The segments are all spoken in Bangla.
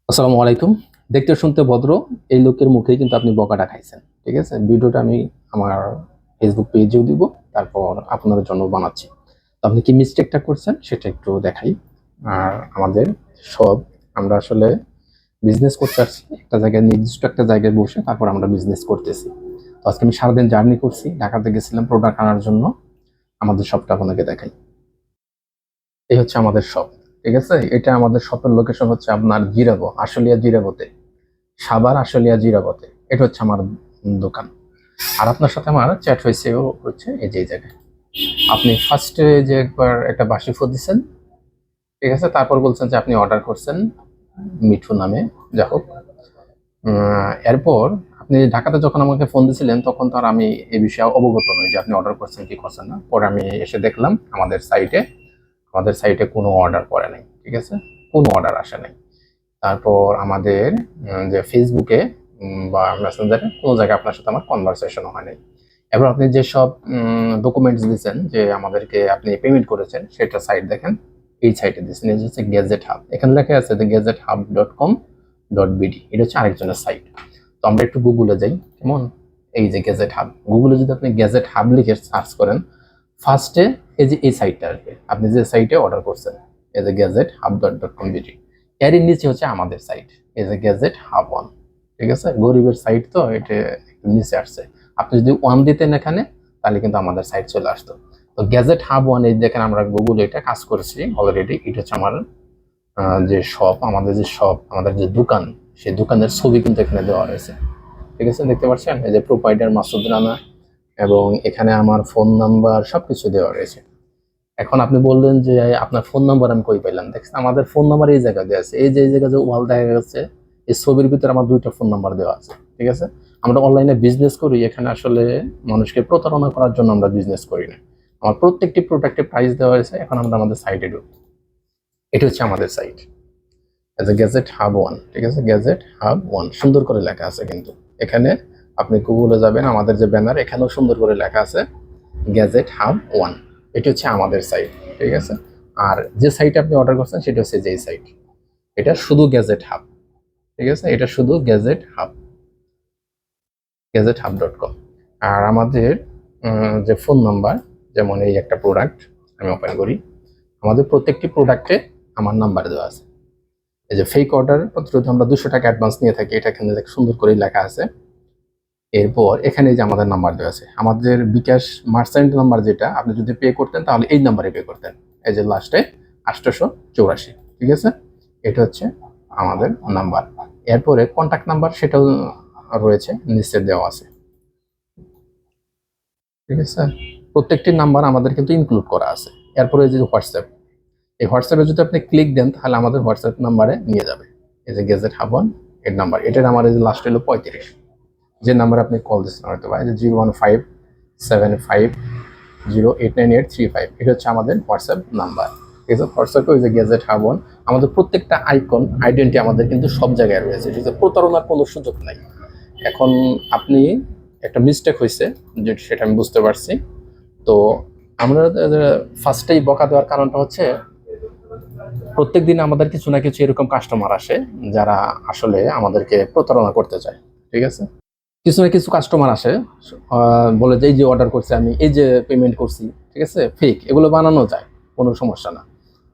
আসসালামু আলাইকুম। দেখতে শুনতে ভদ্র এই লোকের মুখেই কিন্তু আপনি বকাটা খাইছেন। ঠিক আছে? ভিডিওটা আমি আমার ফেসবুক পেজেও দিব, তারপর আপনার জন্য বানাচ্ছি। তো আপনি কি মিস্টেকটা করছেন সেটা একটু দেখাই। আর আমাদের সব আমরা আসলে বিজনেস করতে আসছি একটা জায়গায়, নির্দিষ্ট একটা জায়গায় বসে তারপর আমরা বিজনেস করতেছি। তো আজকে আমি সারাদিন জার্নি করছি, ঢাকাতে গেছিলাম প্রোডাক্ট আনার জন্য। আমাদের শপটা আপনাকে দেখাই। এই হচ্ছে আমাদের শপ। ঠিক আছে? এটা আমাদের শপের লোকেশন হচ্ছে আপনার জিরাবো, আশুলিয়া জিরাবোতে, সাভার আশুলিয়া জিরাবতে। এটা হচ্ছে আমার দোকান। আর আপনার সাথে আমার চ্যাট হয়েছে হচ্ছে এই যে এই জায়গায়। আপনি ফার্স্টে যে একবার একটা বাসি ফোন দিচ্ছেন, ঠিক আছে, তারপর বলছেন যে আপনি অর্ডার করছেন মিঠু নামে। যাই হোক, এরপর আপনি ঢাকাতে যখন আমাকে ফোন দিয়েছিলেন তখন তো আর আমি এই বিষয়ে অবগত নই যে আপনি অর্ডার করছেন কি করছেন না। পরে আমি এসে দেখলাম আমাদের সাইটে কোনো অর্ডার পড়ে নাই। ঠিক আছে? কোনো অর্ডার আসে নাই। তারপর আমাদের যে ফেসবুকে বা মেসেঞ্জারে কোনো জায়গায় আপনার সাথে আমার কনভারসেশনও হয় নাই। এবার আপনি যেসব ডকুমেন্টস দিয়েছেন যে আমাদেরকে আপনি পেমেন্ট করেছেন, সেটা সাইট দেখেন। এই সাইটে দিয়েছেন, এই হচ্ছে গ্যাজেট হাব। এখানে লেখা আছে যে gazetehub.com.bd। এটা হচ্ছে আরেকজনের সাইট। তো আমরা একটু গুগলে যাই। কেমন? এই যে গ্যাজেট হাব, গুগলে যদি আপনি গ্যাজেট হাব লিখে সার্চ করেন, ফার্স্টে এই যে এই সাইটটা আসবে আপনি যে সাইটে অর্ডার করছেন, এই যে gazetehub.com.bd। এরই নিচে হচ্ছে আমাদের সাইট, এই যে গ্যাজেট হাব ওয়ান। ঠিক আছে? গরিবের সাইট তো এটা একটু নিচে আসছে। আপনি যদি ওয়ান দিতেন এখানে, তাহলে কিন্তু আমাদের সাইট চলে আসতো। তো গ্যাজেট হাব ওয়ান, এই দেখেন আমরা গুগল এটা কাজ করেছি অলরেডি। এটা হচ্ছে আমার যে শপ, আমাদের যে দোকান, সেই দোকানের ছবি কিন্তু এখানে দেওয়া রয়েছে। ঠিক আছে? দেখতে পাচ্ছেন এই যে প্রোপাইটার মাসুদ রানা, এবং এখানে আমার ফোন নাম্বার সবকিছু দেওয়া রয়েছে। এখন আপনি বললেন যে আপনার ফোন নাম্বার আমি কই পাইলাম? দেখছেন আমাদের ফোন নাম্বার এই জায়গায় দেওয়া আছে। এই যে এই জায়গায় যে ওয়াল দেখা যাচ্ছে, এই ছবির ভিতরে আমার দুইটা ফোন নাম্বার দেওয়া আছে। ঠিক আছে? আমরা অনলাইনে বিজনেস করি, এখানে আসলে মানুষকে প্রতারণা করার জন্য আমরা বিজনেস করি না। আমার প্রত্যেকটি প্রোডাক্টের প্রাইস দেওয়া হয়েছে। এখন আমরা আমাদের সাইটে ঢুকি। এটা হচ্ছে আমাদের site, as a gadget hub one. ঠিক আছে? গ্যাজেট হাব ওয়ান সুন্দর করে লেখা আছে কিন্তু এখানে। আপনি গুগলে যাবেন, আমাদের যে ব্যানার, এখানেও সুন্দর করে লেখা আছে গ্যাজেট হাব ওয়ান। এটা হচ্ছে আমাদের সাইট। ঠিক আছে? আর যে সাইটে আপনি অর্ডার করছেন সেটা হচ্ছে যেই সাইট, এটা শুধু গ্যাজেট হাব। ঠিক আছে? এটা শুধু গ্যাজেট হাব.com। আর আমাদের যে ফোন নাম্বার, যেমন এই একটা প্রোডাক্ট আমি ওপেন করি, আমাদের প্রত্যেকটি প্রোডাক্টে আমার নাম্বার দেওয়া আছে। এই যে ফেক অর্ডার প্রতিরোধে আমরা 200 টাকা অ্যাডভান্স নিয়ে থাকি, এটা এখানে সুন্দর করে লেখা আছে। এরপর এখানে যে আমাদের নাম্বার দেওয়া আছে, আমাদের বিকাশ মার্চেন্ট নাম্বার, যেটা আপনি যদি পে করতেন তাহলে এই নাম্বারে পে করতেন। এই যে লাস্টে 884। ঠিক আছে? এটা হচ্ছে আমাদের নাম্বার। এরপরে কন্ট্যাক্ট নাম্বার, সেটাও রয়েছে, নিচে দেওয়া আছে। ঠিক আছে? প্রত্যেকটি নাম্বার আমাদের কিন্তু ইনক্লুড করা আছে। এরপরে যে হোয়াটসঅ্যাপ, এই হোয়াটসঅ্যাপে যদি আপনি ক্লিক দেন তাহলে আমাদের হোয়াটসঅ্যাপ নাম্বারে নিয়ে যাবে। এই যে গ্যাজেট হাবন এর নাম্বার, এটার আমার এই যে লাস্ট হলো 35, যে নাম্বারে আপনি কল দিচ্ছেন হয়তো বা, এই যে 01575089835, এটা হচ্ছে আমাদের হোয়াটসঅ্যাপ নাম্বার। ঠিক আছে? হোয়াটসঅ্যাপে ওই যে গ্যাজেট হাবন, আমাদের প্রত্যেকটা আইকন আইডেন্টি আমাদের কিন্তু সব জায়গায় রয়েছে। ঠিক আছে? প্রতারণার কোনো সুযোগ নাই। এখন আপনি একটা মিস্টেক হয়েছে, যে সেটা আমি বুঝতে পারছি। তো আমরা ফার্স্টেই বকা দেওয়ার কারণটা হচ্ছে, প্রত্যেকদিন আমাদের কিছু না কিছু এরকম কাস্টমার আসে যারা আসলে আমাদেরকে প্রতারণা করতে চায়। ঠিক আছে? কিছু না কিছু কাস্টমার আসে, বলে যে এই যে অর্ডার করছি আমি, এই যে পেমেন্ট করছি। ঠিক আছে? ফেক, এগুলো বানানো যায়, কোনো সমস্যা না।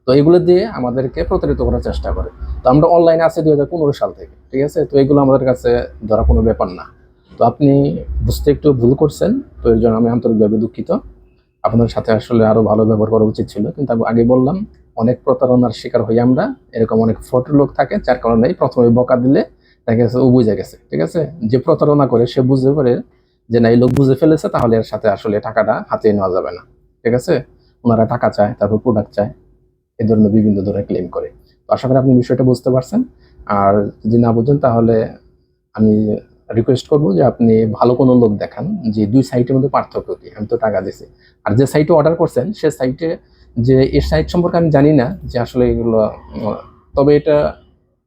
তো এগুলো দিয়ে আমাদেরকে প্রতারিত করার চেষ্টা করে। তো আমরা অনলাইনে আছি 2015 সাল থেকে। ঠিক আছে? তো এগুলো আমাদের কাছে ধরা কোনো ব্যাপার না। তো আপনি বুঝতে একটু ভুল করছেন, তো এর জন্য আমি আন্তরিকভাবে দুঃখিত। আপনার সাথে আসলে আরো ভালো ব্যবহার করা উচিত ছিল, কিন্তু আমি আগে বললাম অনেক প্রতারণার শিকার হই আমরা। এরকম অনেক ফ্রড লোক থাকে, যার কারণে প্রথমে বকা দিলে দেখা গেছে ও বুঝে গেছে। ঠিক আছে? যে প্রতারণা করে সে বুঝতে পারে যে না, এই লোক বুঝে ফেলেছে, তাহলে এর সাথে আসলে টাকাটা হাতিয়ে নেওয়া যাবে না। ঠিক আছে? ওনারা টাকা চায়, তারপর প্রোডাক্ট চায়, এই ধরনের বিভিন্ন ধরনের ক্লেম করে। তো আশা করি আপনি বিষয়টা বুঝতে পারছেন। আর যদি না বুঝেন তাহলে আমি রিকোয়েস্ট করবো যে আপনি ভালো কোনো লোক দেখান, যে দুই সাইটের মধ্যে পার্থক্য কি। আমি তো টাকা দিছি, আর যে সাইটে অর্ডার করছেন সে সাইটে, যে এর সাইট সম্পর্কে আমি জানি না যে আসলে এগুলো, তবে এটা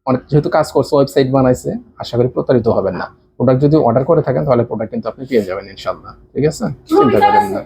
অনেক যেহেতু কাজ করছে, ওয়েবসাইট বানাইছে, আশা করি প্রতারিত হবেন না। প্রোডাক্ট যদি অর্ডার করে থাকেন তাহলে প্রোডাক্ট কিন্তু আপনি পেয়ে যাবেন ইনশাল্লাহ। ঠিক আছে? চিন্তা করেন না।